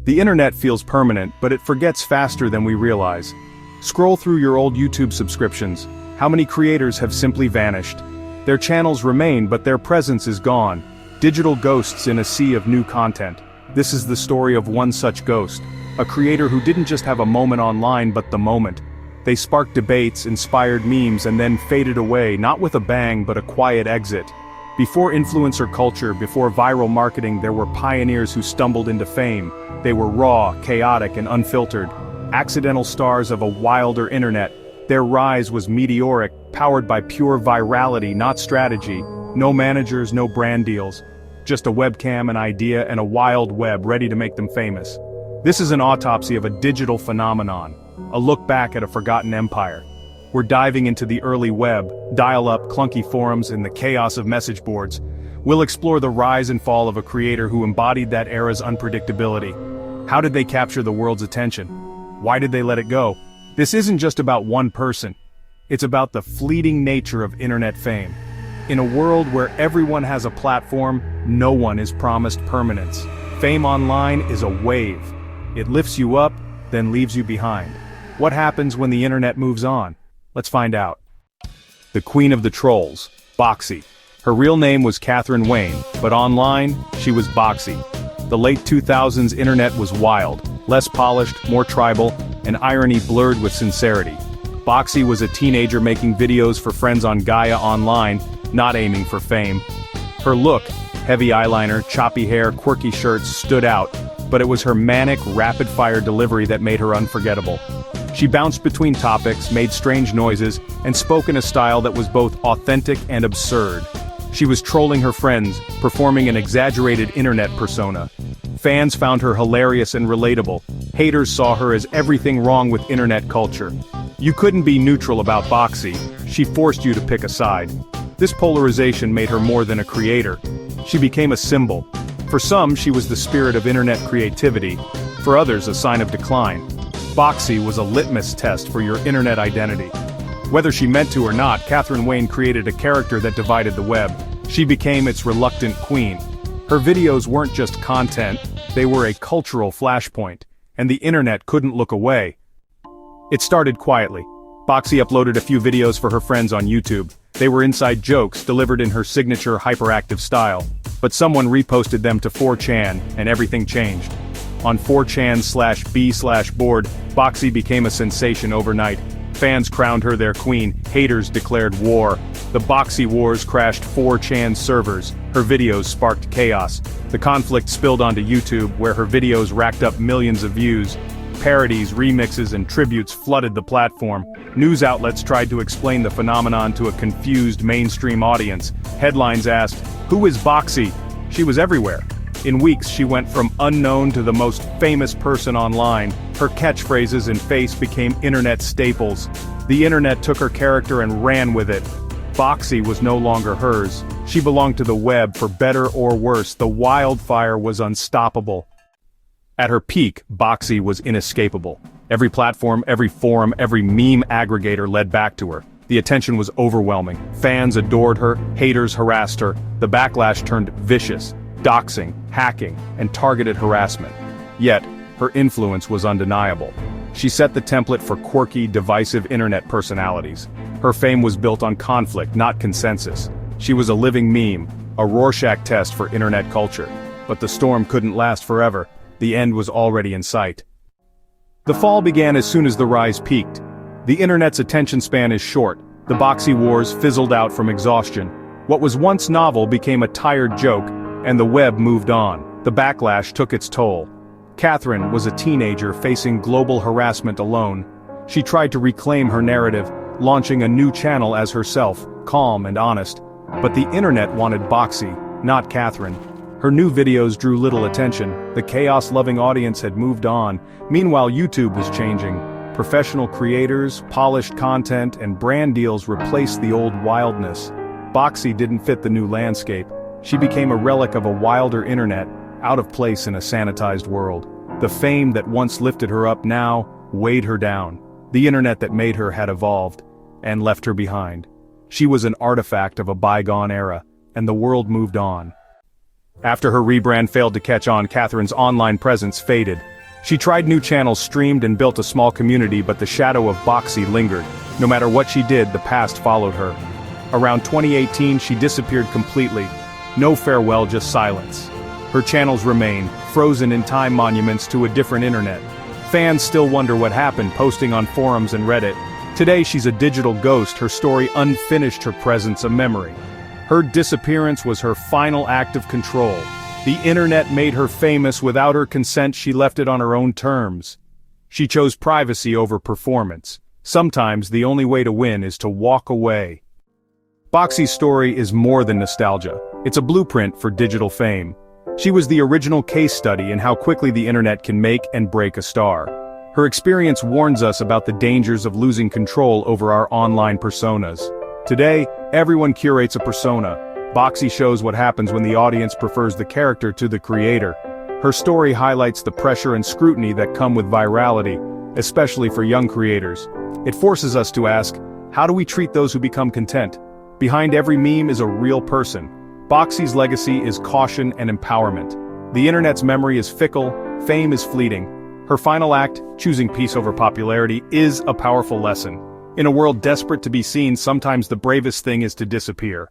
The internet feels permanent, but it forgets faster than we realize. Scroll through your old YouTube subscriptions. How many creators have simply vanished? Their channels remain, but their presence is gone. Digital ghosts in a sea of new content. This is the story of one such ghost. A creator who didn't just have a moment online, but the moment. They sparked debates, inspired memes, and then faded away, not with a bang, but a quiet exit. Before influencer culture, before viral marketing, there were pioneers who stumbled into fame. They were raw, chaotic, and unfiltered. Accidental stars of a wilder internet. Their rise was meteoric, powered by pure virality, not strategy. No managers, no brand deals. Just a webcam, an idea, and a wild web ready to make them famous. This is an autopsy of a digital phenomenon. A look back at a forgotten empire. We're diving into the early web, dial-up, clunky forums, and the chaos of message boards. We'll explore the rise and fall of a creator who embodied that era's unpredictability. How did they capture the world's attention? Why did they let it go? This isn't just about one person. It's about the fleeting nature of internet fame. In a world where everyone has a platform, no one is promised permanence. Fame online is a wave. It lifts you up, then leaves you behind. What happens when the internet moves on? Let's find out. The Queen of the Trolls, Boxy. Her real name was Catherine Wayne, but online, she was Boxy. The late 2000s internet was wild, less polished, more tribal, and irony blurred with sincerity. Boxy was a teenager making videos for friends on Gaia Online, not aiming for fame. Her look, heavy eyeliner, choppy hair, quirky shirts, stood out, but it was her manic, rapid-fire delivery that made her unforgettable. She bounced between topics, made strange noises, and spoke in a style that was both authentic and absurd. She was trolling her friends, performing an exaggerated internet persona. Fans found her hilarious and relatable. Haters saw her as everything wrong with internet culture. You couldn't be neutral about Boxy. She forced you to pick a side. This polarization made her more than a creator. She became a symbol. For some, she was the spirit of internet creativity. For others, a sign of decline. Boxy was a litmus test for your internet identity. Whether she meant to or not, Catherine Wayne created a character that divided the web. She became its reluctant queen. Her videos weren't just content, they were a cultural flashpoint, and the internet couldn't look away. It started quietly. Boxy uploaded a few videos for her friends on YouTube. They were inside jokes delivered in her signature hyperactive style. But someone reposted them to 4chan, and everything changed. On 4chan/b/board, Boxy became a sensation overnight. Fans crowned her their queen, haters declared war. The Boxy Wars crashed 4chan servers. Her videos sparked chaos. The conflict spilled onto YouTube, where her videos racked up millions of views. Parodies, remixes, and tributes flooded the platform. News outlets tried to explain the phenomenon to a confused mainstream audience. Headlines asked, "Who is Boxy?" She was everywhere. In weeks, she went from unknown to the most famous person online. Her catchphrases and face became internet staples. The internet took her character and ran with it. Boxy was no longer hers. She belonged to the web, for better or worse. The wildfire was unstoppable. At her peak, Boxy was inescapable. Every platform, every forum, every meme aggregator led back to her. The attention was overwhelming. Fans adored her, haters harassed her. The backlash turned vicious. Doxing, hacking, and targeted harassment. Yet, her influence was undeniable. She set the template for quirky, divisive internet personalities. Her fame was built on conflict, not consensus. She was a living meme, a Rorschach test for internet culture. But the storm couldn't last forever. The end was already in sight. The fall began as soon as the rise peaked. The internet's attention span is short. The Boxy Wars fizzled out from exhaustion. What was once novel became a tired joke, and the web moved on. The backlash took its toll. Catherine was a teenager facing global harassment alone. She tried to reclaim her narrative, launching a new channel as herself, calm and honest. But the internet wanted Boxy, not Catherine. Her new videos drew little attention. The chaos-loving audience had moved on. Meanwhile, YouTube was changing. Professional creators, polished content, and brand deals replaced the old wildness. Boxy didn't fit the new landscape. She became a relic of a wilder internet, out of place in a sanitized world. The fame that once lifted her up now weighed her down. The internet that made her had evolved, and left her behind. She was an artifact of a bygone era, and the world moved on. After her rebrand failed to catch on, Catherine's online presence faded. She tried new channels, streamed and built a small community, but the shadow of Boxy lingered. No matter what she did, the past followed her. Around 2018, she disappeared completely. No farewell, just silence. Her channels remain, frozen in time monuments to a different internet. Fans still wonder what happened, posting on forums and Reddit. Today she's a digital ghost, her story unfinished, her presence a memory. Her disappearance was her final act of control. The internet made her famous. Without her consent, she left it on her own terms. She chose privacy over performance. Sometimes the only way to win is to walk away. Boxy's story is more than nostalgia. It's a blueprint for digital fame. She was the original case study in how quickly the internet can make and break a star. Her experience warns us about the dangers of losing control over our online personas. Today, everyone curates a persona. Boxy shows what happens when the audience prefers the character to the creator. Her story highlights the pressure and scrutiny that come with virality, especially for young creators. It forces us to ask, how do we treat those who become content? Behind every meme is a real person. Boxy's legacy is caution and empowerment. The internet's memory is fickle, fame is fleeting. Her final act, choosing peace over popularity, is a powerful lesson. In a world desperate to be seen, sometimes the bravest thing is to disappear.